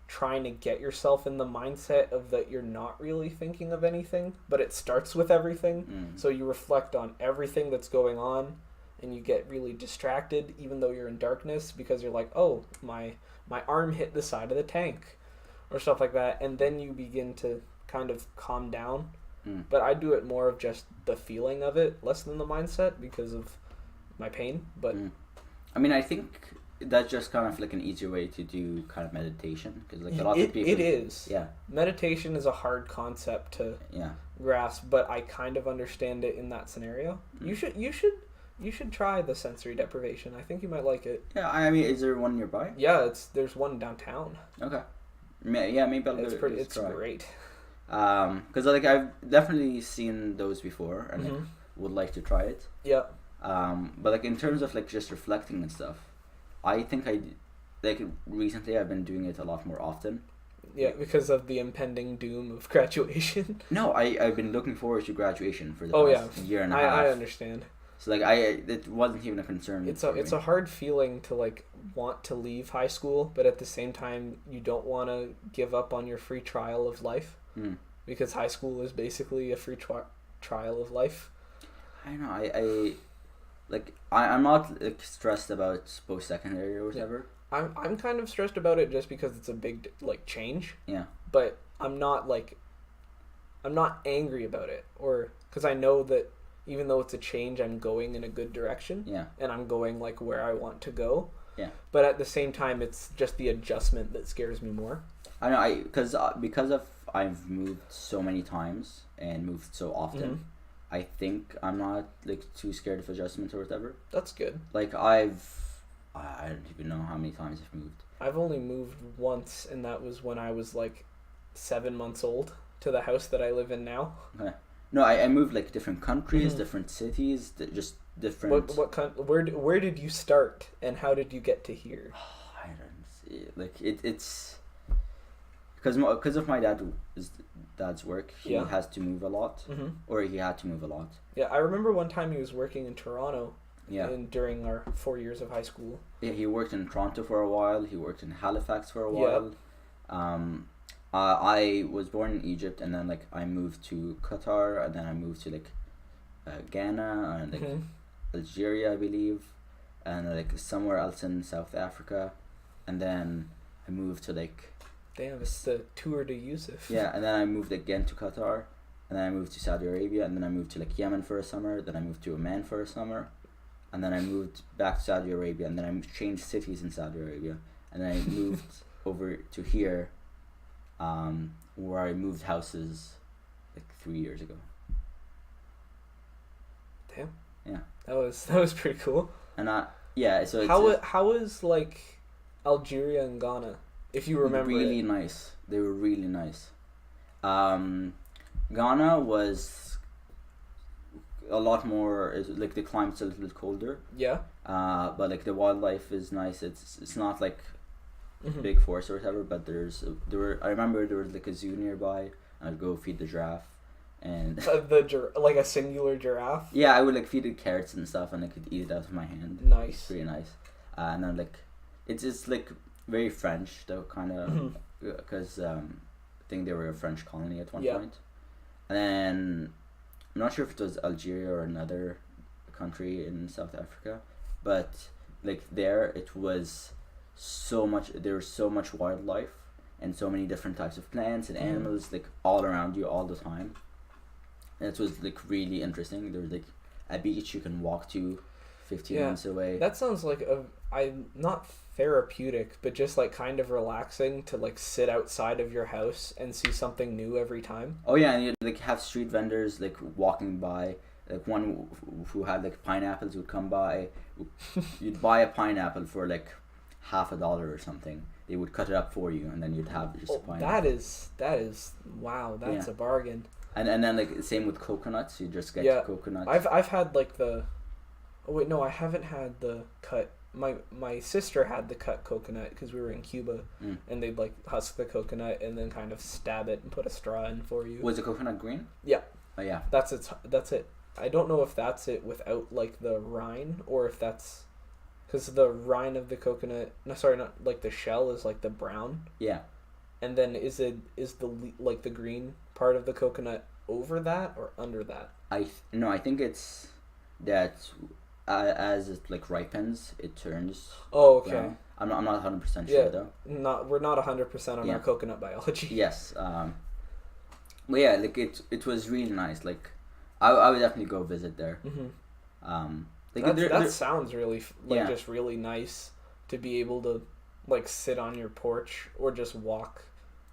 trying to get yourself in the mindset of that you're not really thinking of anything, but it starts with everything. So you reflect on everything that's going on, and you get really distracted even though you're in darkness, because you're like, oh, my arm hit the side of the tank or stuff like that, and then you begin to kind of calm down. But I do it more of just the feeling of it, less than the mindset because of my pain. But I mean, I think that's just kind of like an easier way to do kind of meditation, because like a lot of people. It is. Yeah. Meditation is a hard concept to grasp, but I kind of understand it in that scenario. You should try the sensory deprivation. I think you might like it. Yeah, I mean, is there one nearby? Yeah, there's one downtown. Okay. Yeah, maybe I'll It's great. Because like I've definitely seen those before and like, would like to try it. Yeah. But like in terms of like just reflecting and stuff, I think recently I've been doing it a lot more often. Yeah, because of the impending doom of graduation. No, I've been looking forward to graduation for the past year and a half. I understand. So like it wasn't even a concern. It's a hard feeling to like want to leave high school, but at the same time you don't want to give up on your free trial of life, because high school is basically a free trial of life. I know. I'm not like stressed about post secondary or whatever. Yeah. I'm kind of stressed about it just because it's a big like change. Yeah. But I'm not angry about it, or because I know that even though it's a change, I'm going in a good direction. Yeah. And I'm going like where I want to go. Yeah. But at the same time, it's just the adjustment that scares me more. I know. Because I've moved so many times and moved so often. I think I'm not like too scared of adjustments or whatever. That's good. Like I don't even know how many times I've moved. I've only moved once, and that was when I was like 7 months old, to the house that I live in now. Okay. No, I moved like different countries, different cities, just different. Where did you start, and how did you get to here? I don't see. Like it's because of my dad's work. He has to move a lot, or he had to move a lot. Yeah, I remember one time he was working in Toronto. Yeah. During our 4 years of high school. Yeah, he worked in Toronto for a while. He worked in Halifax for a while. I was born in Egypt, and then like I moved to Qatar, and then I moved to like Ghana and like Algeria, I believe, and like somewhere else in South Africa, and then I moved to like. Damn, it's the tour to Youssef. Yeah, and then I moved again to Qatar, and then I moved to Saudi Arabia, and then I moved to like Yemen for a summer. Then I moved to Oman for a summer, and then I moved back to Saudi Arabia, and then I changed cities in Saudi Arabia, and then I moved over to here. Where I moved houses like 3 years ago. Damn. Yeah. That was pretty cool. And so how was like Algeria and Ghana, if you remember? Really nice. They were really nice. Ghana was a lot more. Like the climate's a little bit colder. Yeah. But like the wildlife is nice. It's not like big forest or whatever, but I remember there was like a zoo nearby, and I'd go feed the giraffe, and like a singular giraffe. Yeah, I would like feed it carrots and stuff, and I could eat it out of my hand. Nice. It's pretty nice. And then like it's like very French though, kind of, because I think they were a French colony at one point. And then I'm not sure if it was Algeria or another country in South Africa, but like there it was there was so much wildlife and so many different types of plants and animals like all around you all the time, and it was like really interesting. There was like a beach you can walk to 15 minutes away. That sounds like not therapeutic, but just like kind of relaxing to like sit outside of your house and see something new every time. Oh yeah, and you'd like have street vendors like walking by, like one who had like pineapples would come by. You'd buy a pineapple for like $50 or something. They would cut it up for you, and then you'd have just a pineapple. That is wow. That's a bargain. And then like same with coconuts. You just get coconuts. I've had like the. Oh wait, no, I haven't had the cut. My sister had the cut coconut because we were in Cuba, and they'd like husk the coconut and then kind of stab it and put a straw in for you. Was the coconut green? Yeah. Oh yeah. That's it. I don't know if that's it without like the rind, or if that's. Because the rind of the coconut, not like the shell is like the brown. Yeah. And then is the like the green part of the coconut over that or under that? I think it's that as it like ripens, it turns. Oh, okay. Brown. I'm not 100% sure though. We're not 100% on our coconut biology. Yes. But yeah, like it was really nice. Like I would definitely go visit there. Like that sounds really just really nice to be able to like sit on your porch or just walk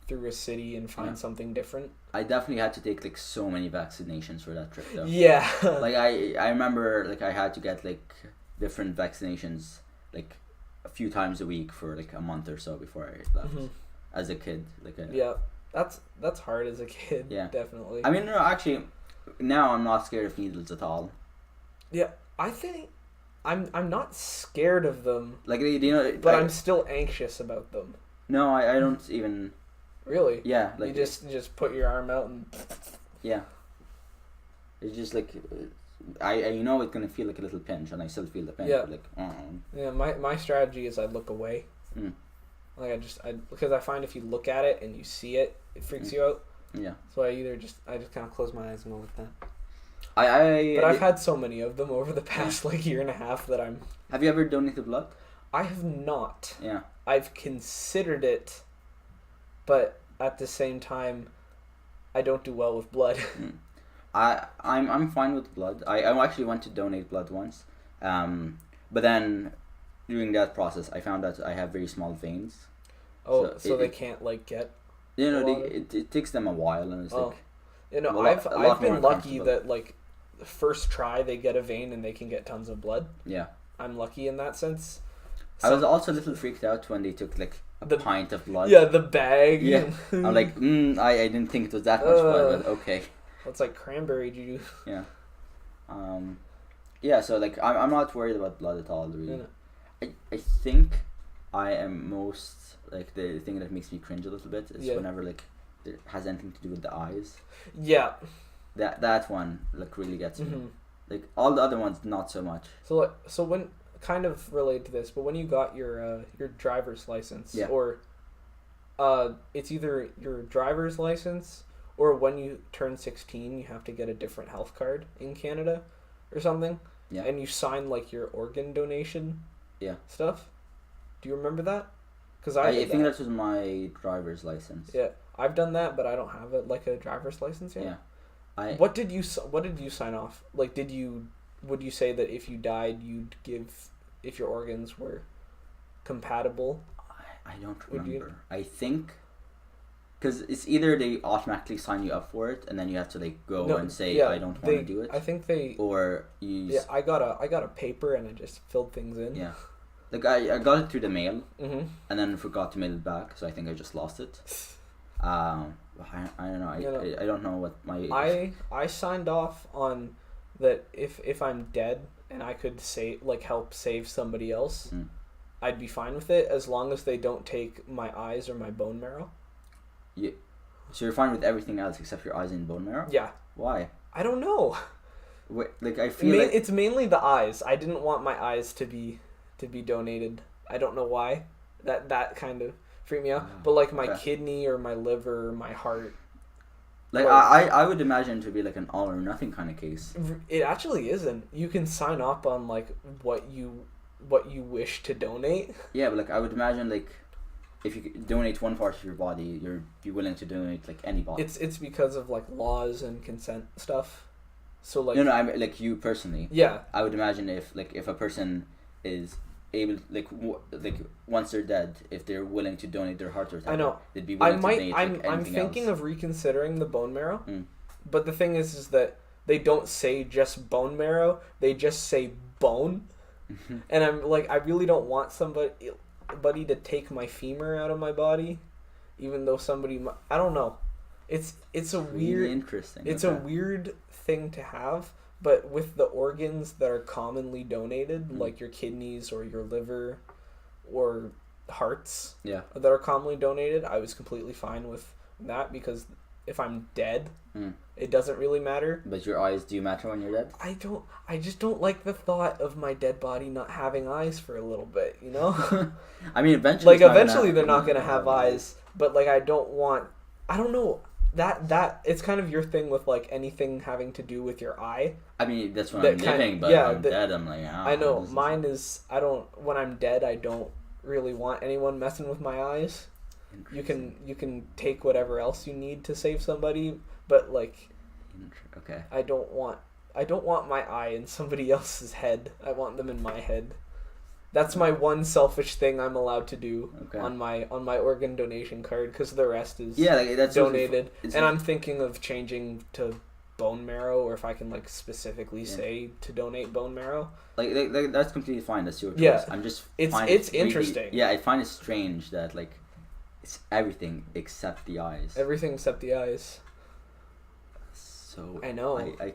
through a city and find something different. I definitely had to take like so many vaccinations for that trip though. Yeah. Like I remember like I had to get like different vaccinations like a few times a week for like a month or so before I left as a kid. Like yeah, that's hard as a kid. Yeah, definitely. I mean, no, actually, now I'm not scared of needles at all. Yeah, I think I'm not scared of them. Like but I'm still anxious about them. No, I don't even. Really? Yeah, like you just put your arm out and. Yeah. It's just like, I know it's gonna feel like a little pinch, and I still feel the pinch. Yeah. But like, Yeah, my strategy is I look away. Like because I find if you look at it and you see it, it freaks you out. Yeah. So I just kind of close my eyes and go like that. But I've had so many of them over the past like year and a half that I'm. Have you ever donated blood? I have not. Yeah. I've considered it, but at the same time, I don't do well with blood. I'm fine with blood. I actually went to donate blood once, but then during that process, I found that I have very small veins. Oh, so they can't like get. You know, it takes them a while, and it's like. You know, I've been lucky that like, the first try they get a vein and they can get tons of blood. Yeah. I'm lucky in that sense. I was also a little freaked out when they took like a pint of blood. Yeah, the bag. Yeah. I'm like, I didn't think it was that much blood, but okay. It's like cranberry juice. Yeah. Yeah, so like I'm not worried about blood at all, really. Yeah. I think I am most like the thing that makes me cringe a little bit is whenever like it has anything to do with the eyes. Yeah. That one like really gets me. Like all the other ones not so much. So when kind of related to this, but when you got your driver's license or it's either your driver's license or when you turn 16 you have to get a different health card in Canada or something. Yeah. And you sign like your organ donation stuff. Do you remember that? Because I think that was my driver's license. Yeah. I've done that, but I don't have a driver's license yet. Yeah. What did you sign off? Like, would you say that if you died, you'd give if your organs were compatible? I don't remember. I think because it's either they automatically sign you up for it, and then you have to like go and say I don't want to do it. I think they or you. Yeah, I got a paper and I just filled things in. Yeah. Like I got it through the mail, and then forgot to mail it back, so I think I just lost it. I don't know. I don't know what my. I signed off on that if I'm dead and I could help save somebody else, I'd be fine with it as long as they don't take my eyes or my bone marrow. Yeah. So you're fine with everything else except your eyes and bone marrow? Yeah. Why? I don't know. Wait, like I feel like it's mainly the eyes. I didn't want my eyes to be donated. I don't know why. That kind of freaked me out. But like my kidney or my liver, or my heart. Like I would imagine to be like an all or nothing kind of case. It actually isn't. You can sign up on like what you wish to donate. Yeah, but like I would imagine like if you donate one part of your body, you're willing to donate like any body. It's because of like laws and consent stuff. So like no, I mean like you personally. Yeah. I would imagine if a person is able like once they're dead, if they're willing to donate their heart or something, I know they'd be willing to donate I'm thinking else. Of reconsidering the bone marrow. But the thing is that they don't say just bone marrow, they just say bone. And I'm like I really don't want somebody to take my femur out of my body, even though I don't know. It's a weird interesting. It's a weird thing to have. But with the organs that are commonly donated, like your kidneys or your liver or hearts that are commonly donated, I was completely fine with that because if I'm dead, it doesn't really matter. But your eyes do matter when you're dead? I just don't like the thought of my dead body not having eyes for a little bit, you know? I mean, eventually they're not going to have eyes, but like I don't know. That it's kind of your thing with like anything having to do with your eye. I mean, that's when I'm living, but when I'm dead, I'm like, I know mine is. When I'm dead, I don't really want anyone messing with my eyes. You can take whatever else you need to save somebody, but like, okay. I don't want my eye in somebody else's head. I want them in my head. That's my one selfish thing I'm allowed to do on my organ donation card, because the rest is that's donated. And I'm thinking of changing to bone marrow, or if I can like specifically say to donate bone marrow. Like that's completely fine. That's your choice. Yeah. I'm just it's interesting. Yeah, I find it strange that like it's everything except the eyes. Everything except the eyes. So I know. I'm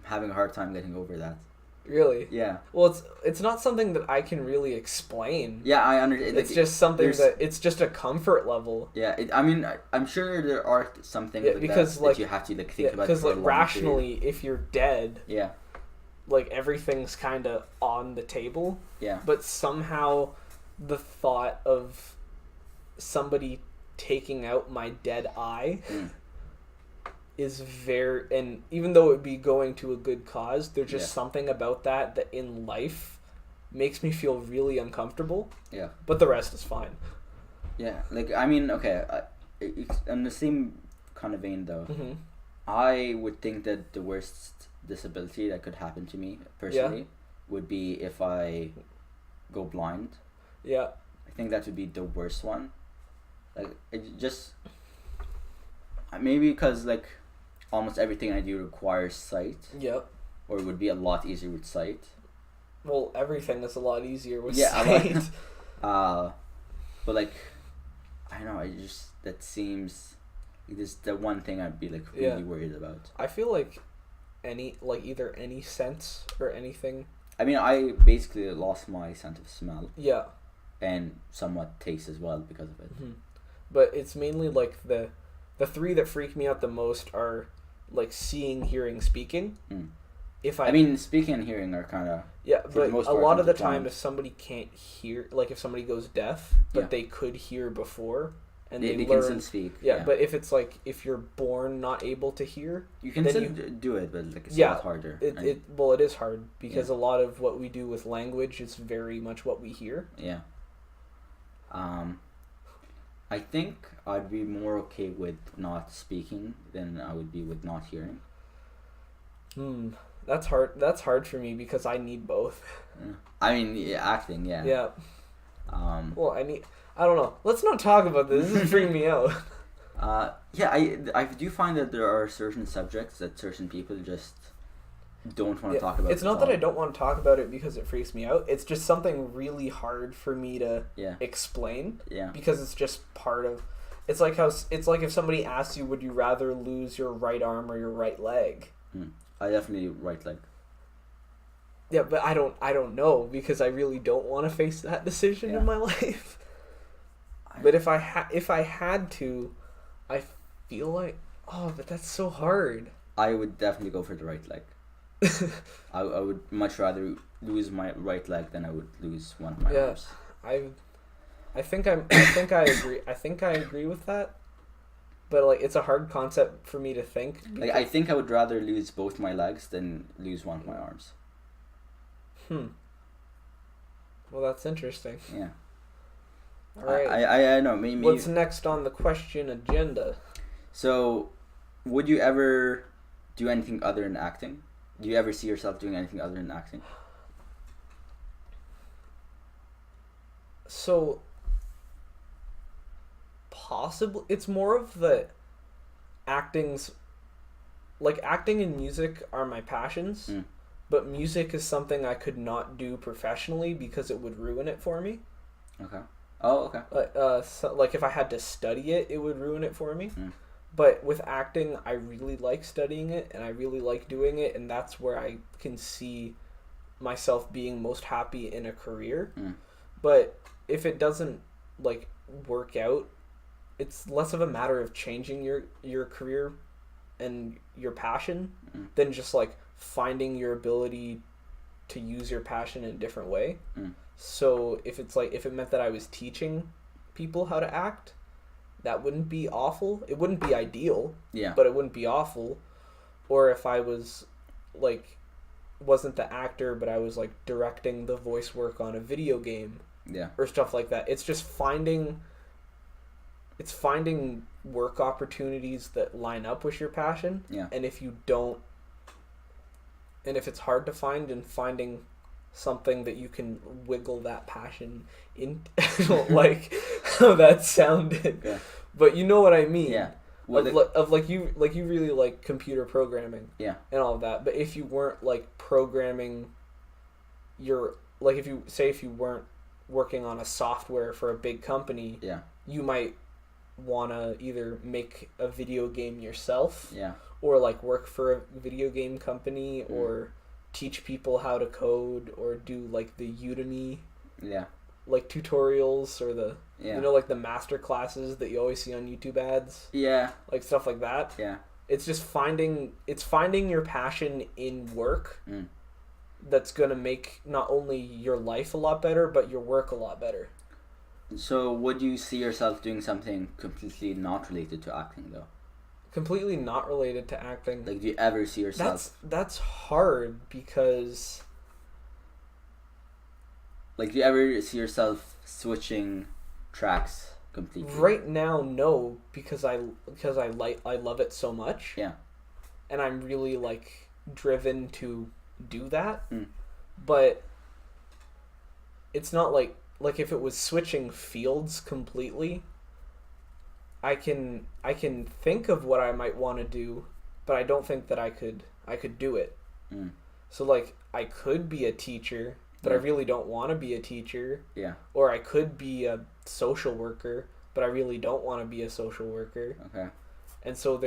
having a hard time getting over that. Really? Yeah. Well, it's not something that I can really explain. Yeah, I understand. It's just something that it's just a comfort level. Yeah, I mean, I'm sure there are some things because that you have to like think about. Because like rationally, if you're dead, like everything's kind of on the table. Yeah. But somehow, the thought of somebody taking out my dead eye. Is very, and even though it would be going to a good cause, there's just something about that in life makes me feel really uncomfortable. Yeah. But the rest is fine. Yeah, like I mean, okay, in the same kind of vein though, I would think that the worst disability that could happen to me personally would be if I go blind. Yeah. I think that would be the worst one. Like it just maybe because like almost everything I do requires sight. Yep. Or it would be a lot easier with sight. Well, everything is a lot easier with sight. But like, I don't know. That seems like this the one thing I'd be like really worried about. I feel like either any sense or anything. I mean, I basically lost my sense of smell. Yeah. And somewhat taste as well because of it. Mm-hmm. But it's mainly like the three that freak me out the most are like seeing, hearing, speaking. I mean, speaking and hearing are kind of but a lot of the time, if somebody can't hear, like if somebody goes deaf, but they could hear before, and they learn, can still speak. Yeah, but if it's like if you're born not able to hear, you can still do it, but like it's a lot harder. It is hard because a lot of what we do with language is very much what we hear. Yeah. I think I'd be more okay with not speaking than I would be with not hearing. That's hard. That's hard for me because I need both. I mean, acting, yeah. Yeah. Well, I don't know. Let's not talk about this. This is freaking me out. I do find that there are certain subjects that certain people just don't want to talk about. It's not that I don't want to talk about it because it freaks me out. It's just something really hard for me to explain. Yeah. Because it's just part of. It's like if somebody asks you, would you rather lose your right arm or your right leg? I definitely right leg. Yeah, but I don't know because I really don't want to face that decision in my life. But if I had to, I feel like but that's so hard. I would definitely go for the right leg. I would much rather lose my right leg than I would lose one of my arms. I think I agree. I think I agree with that. But like it's a hard concept for me to think. Like I think I would rather lose both my legs than lose one of my arms. Well, that's interesting. Yeah. All right. I know. Maybe. What's next on the question agenda? So, would you ever do anything other than acting? Do you ever see yourself doing anything other than acting? So, possibly, it's more of the acting's, like acting and music are my passions, but music is something I could not do professionally because it would ruin it for me. Okay. Oh, okay. Like if I had to study it, it would ruin it for me. But with acting, I really like studying it, and I really like doing it, and that's where I can see myself being most happy in a career. But if it doesn't like work out, it's less of a matter of changing your career and your passion than just like finding your ability to use your passion in a different way. So if it meant that I was teaching people how to act, that wouldn't be awful. It wouldn't be ideal. Yeah. But it wouldn't be awful. Or if I was like wasn't the actor, but I was like directing the voice work on a video game. Yeah. Or stuff like that. It's just finding it's finding work opportunities that line up with your passion. Yeah. And if you don't, and if it's hard to find, and finding something that you can wiggle that passion in, I don't like how that sounded, Yeah. but you know what I mean. Yeah. Like you really like computer programming. Yeah. And all of that, but if you weren't like programming your, like if you weren't working on a software for a big company, yeah, you might want to either make a video game yourself, yeah, or like work for a video game company, or teach people how to code, or do like the Udemy, yeah, like tutorials, or the yeah, you know, like the master classes that you always see on YouTube ads, yeah, like stuff like that. yeah. It's just finding your passion in work. Mm. That's gonna make not only your life a lot better, but your work a lot better. So would you see yourself doing something completely not related to acting, though? Completely not related to acting. Like, do you ever see yourself... That's hard, because... Like, do you ever see yourself switching tracks completely? Right now, no, because I love it so much. Yeah. And I'm really, like, driven to do that. Mm. But it's not like if it was switching fields completely, I can think of what I might want to do, but I don't think that I could do it. Mm. So like I could be a teacher, but I really don't want to be a teacher. Yeah. Or I could be a social worker, but I really don't want to be a social worker. Okay. And so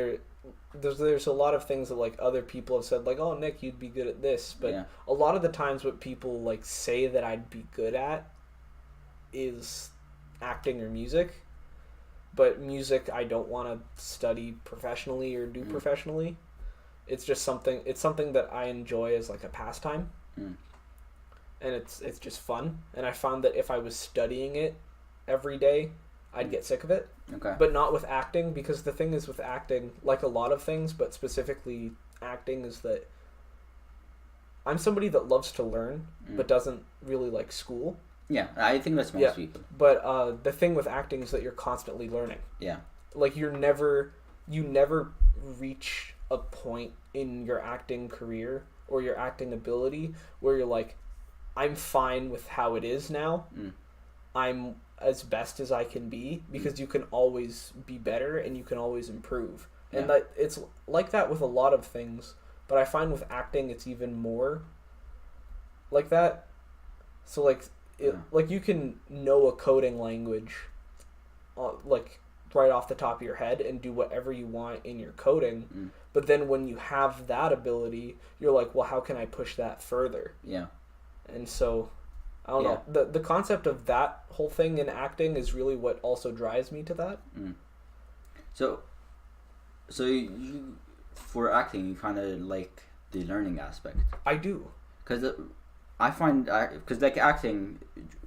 there's a lot of things that like other people have said, like, oh, Nick, you'd be good at this, but a lot of the times what people like say that I'd be good at is acting or music. But music I don't want to study professionally or do professionally. It's just something that I enjoy as like a pastime. And it's just fun, and I found that if I was studying it every day, I'd get sick of it. Okay. But not with acting, because the thing is with acting, like a lot of things, but specifically acting, is that I'm somebody that loves to learn, but doesn't really like school. Yeah, I think that's most people. But the thing with acting is that you're constantly learning. Yeah. Like you never reach a point in your acting career or your acting ability where you're like, I'm fine with how it is now. I'm as best as I can be, because you can always be better and you can always improve. Yeah. And that it's like that with a lot of things, but I find with acting it's even more like that. So like like you can know a coding language like right off the top of your head and do whatever you want in your coding, but then when you have that ability, you're like, well, how can I push that further? Yeah. And so I don't know. The concept of that whole thing in acting is really what also drives me to that. So you, for acting, you kind of like the learning aspect. I do. Because I find, because like acting,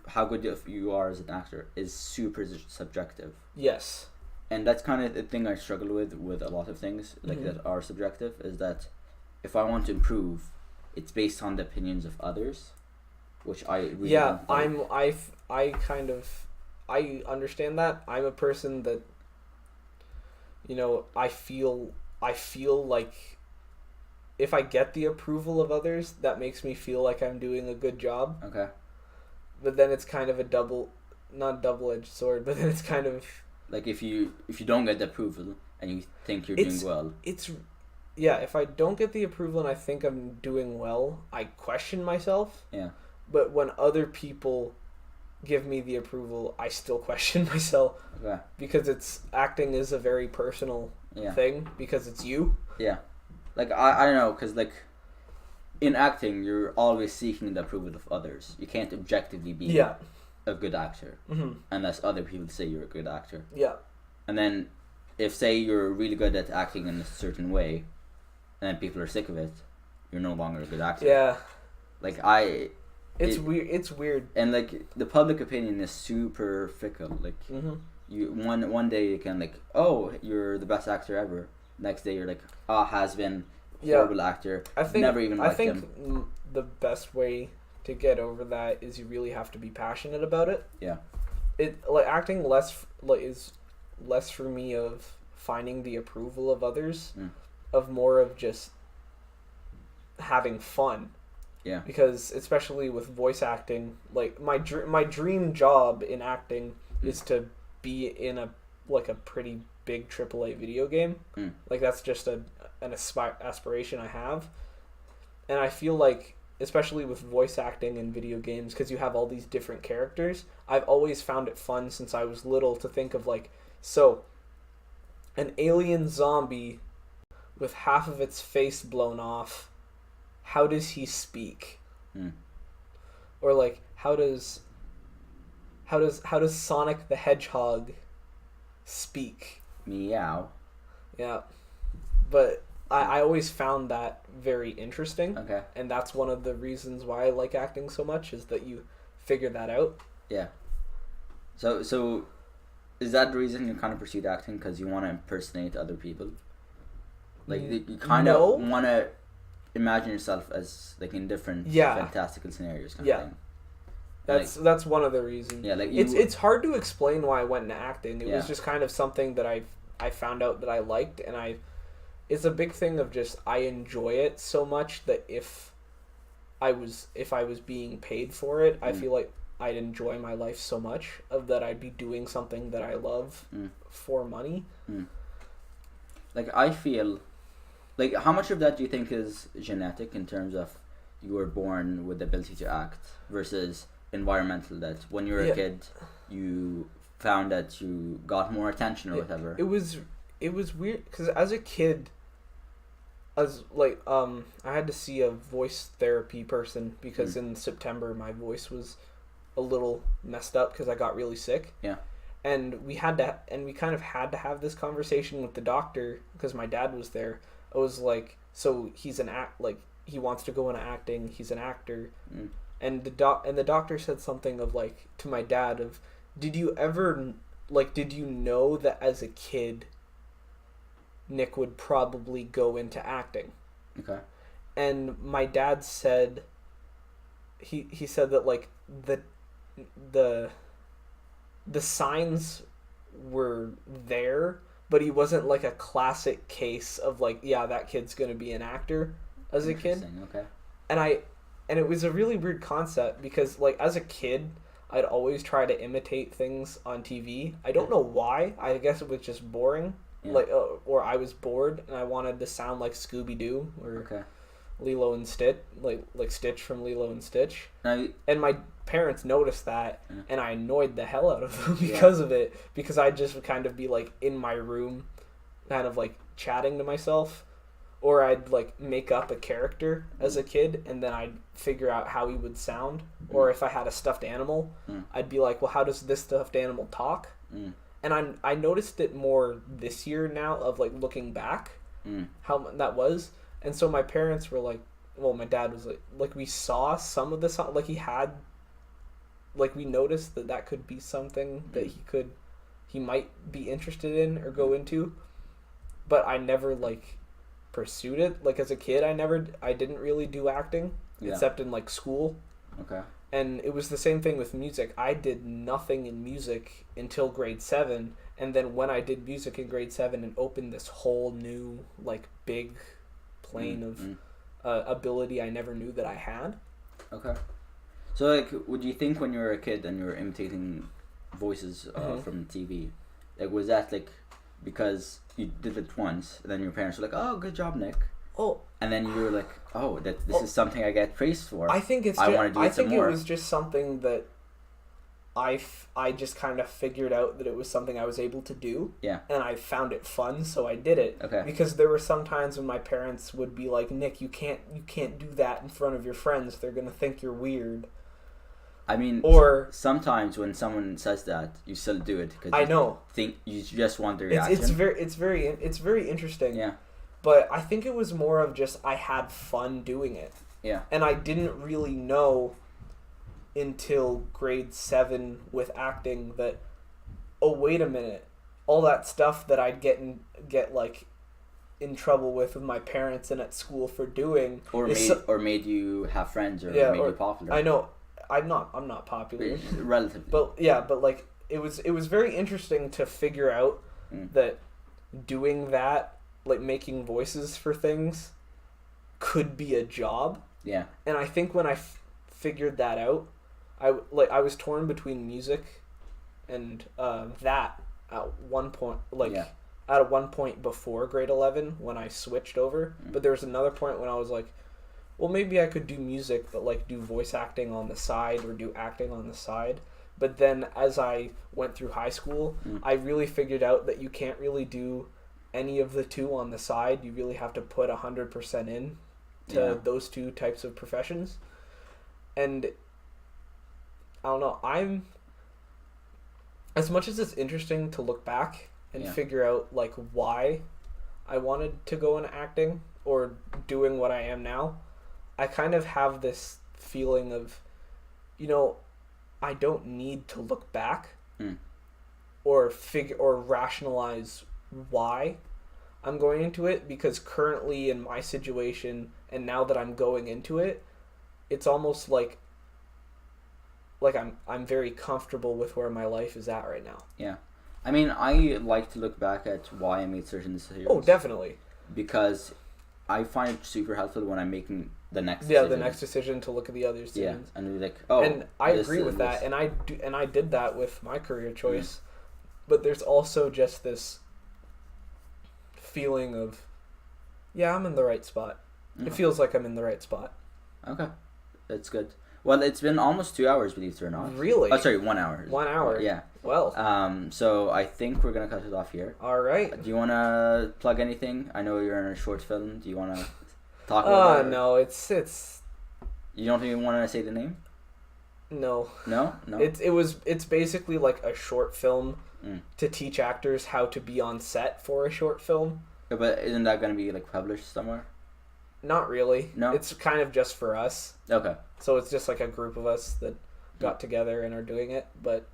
how good you are as an actor is super subjective. Yes. And that's kind of the thing I struggle with a lot of things like that are subjective, is that if I want to improve, it's based on the opinions of others, which I really don't like. I understand that. I'm a person that, you know, I feel like if I get the approval of others, that makes me feel like I'm doing a good job. Okay. But then it's kind of a not double-edged sword, but then it's kind of like if you don't get the approval and you think you're doing well. If I don't get the approval and I think I'm doing well, I question myself. Yeah. But when other people give me the approval, I still question myself. Okay. Because acting is a very personal thing, because it's you. Yeah. Like, I don't know, because, like, in acting, you're always seeking the approval of others. You can't objectively be a good actor unless other people say you're a good actor. Yeah. And then, if, say, you're really good at acting in a certain way, and then people are sick of it, you're no longer a good actor. Yeah. Like, It's weird. And, like, the public opinion is super fickle. Like, you one day you can, like, oh, you're the best actor ever. Next day you're like, has been horrible actor. I think the best way to get over that is you really have to be passionate about it. Yeah. It like acting is less for me of finding the approval of others, of more of just having fun. Yeah. Because especially with voice acting, like my dream job in acting is to be in a pretty big AAA video game. Like that's just an aspiration I have. And I feel like, especially with voice acting in video games, because you have all these different characters, I've always found it fun since I was little to think of like, so an alien zombie with half of its face blown off, how does he speak? Or like, how does Sonic the Hedgehog speak? Meow. Yeah. But I always found that very interesting. Okay. And that's one of the reasons why I like acting so much, is that you figure that out. Yeah. So is that the reason you kind of pursued acting? Because you want to impersonate other people? Like, you kind of want to imagine yourself as, like, in different fantastical scenarios kind of thing. That's one of the reasons. Yeah, like it's hard to explain why I went into acting. It was just kind of something that I found out that I liked, and it's a big thing of just I enjoy it so much that if I was being paid for it, I feel like I'd enjoy my life so much of that I'd be doing something that I love for money. Like, I feel like, how much of that do you think is genetic in terms of you were born with the ability to act versus environmental, that when you were a kid you found that you got more attention or whatever? It was weird because as a kid, as like I had to see a voice therapy person because in September my voice was a little messed up because I got really sick. Yeah. And we kind of had to have this conversation with the doctor because my dad was there. I was like, so he's he wants to go into acting, he's an actor. And the doctor said something of like to my dad of, did you know that as a kid Nick would probably go into acting? Okay. And my dad said he said that like the signs were there, but he wasn't like a classic case of like, yeah, that kid's gonna be an actor as a kid. Okay. And it was a really weird concept because like as a kid I'd always try to imitate things on TV. I don't know why. I guess it was just boring. Yeah. Like or I was bored and I wanted to sound like Scooby-Doo or Lilo and Stitch, like Stitch from Lilo and Stitch. And my parents noticed that, and I annoyed the hell out of them because of it, because I'd just kind of be like in my room kind of like chatting to myself, or I'd like make up a character as a kid and then I'd figure out how he would sound. Or if I had a stuffed animal, I'd be like, well, how does this stuffed animal talk? And I noticed it more this year now of like looking back how that was. And so my parents were like, well, my dad was like we saw some of this, like we noticed that could be something that he might be interested in or go into, but I never like pursued it. Like as a kid, I didn't really do acting except in like school. Okay. And it was the same thing with music. I did nothing in music until grade 7, and then when I did music in grade 7, it opened this whole new like big plane of ability I never knew that I had. Okay. So like, would you think when you were a kid and you were imitating voices from TV, like was that like because you did it once and then your parents were like, oh, good job, Nick? Oh. And then you were like, oh, this is something I get praised for. I think I think it was just something that I just kind of figured out that it was something I was able to do. Yeah. And I found it fun, so I did it. Okay. Because there were some times when my parents would be like, Nick, you can't do that in front of your friends. They're gonna think you're weird. I mean, or sometimes when someone says that, you still do it because you just want the reaction. It's very interesting. Yeah. But I think it was more of just I had fun doing it. Yeah. And I didn't really know until grade 7 with acting that, oh, wait a minute, all that stuff that I'd get like in trouble with my parents and at school for doing, or made you have friends, or made you popular. I know, I'm not popular relatively, but like it was very interesting to figure out that doing that, like making voices for things, could be a job. Yeah. And I think when I figured that out, I was torn between music and that at one point, at one point before grade 11 when I switched over. But there was another point when I was like, well, maybe I could do music but like do voice acting on the side or do acting on the side. But then as I went through high school, I really figured out that you can't really do any of the two on the side. You really have to put 100% in to those two types of professions. And I don't know, I'm, as much as it's interesting to look back and figure out like why I wanted to go into acting or doing what I am now, I kind of have this feeling of, you know, I don't need to look back or rationalize why I'm going into it, because currently in my situation and now that I'm going into it, it's almost like I'm very comfortable with where my life is at right now. Yeah. I mean, I like to look back at why I made certain decisions. Oh, definitely. Because I find it super helpful when I'm making the next decision. Yeah, the next decision to look at the other decisions. Yeah, and be like, oh. And I agree with that, and I did that with my career choice. But there's also just this feeling of, yeah, I'm in the right spot. It feels like I'm in the right spot. Okay, that's good. Well, it's been almost 2 hours, believe it or not. Really? Oh, sorry, 1 hour. 1 hour. Yeah. Well. So I think we're gonna cut it off here. All right. Do you wanna plug anything? I know you're in a short film. Do you wanna talk about it? No, it's. You don't even want to say the name? No. No. It's basically like a short film to teach actors how to be on set for a short film. Yeah, but isn't that gonna be like published somewhere? Not really. No. It's kind of just for us. Okay. So it's just like a group of us that got together and are doing it. But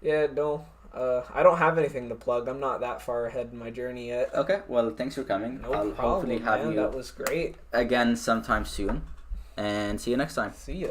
yeah, no. I don't have anything to plug. I'm not that far ahead in my journey yet. Okay. Well, thanks for coming. No I'll problem, hopefully have man. you That was great. again sometime soon. And see you next time. See ya.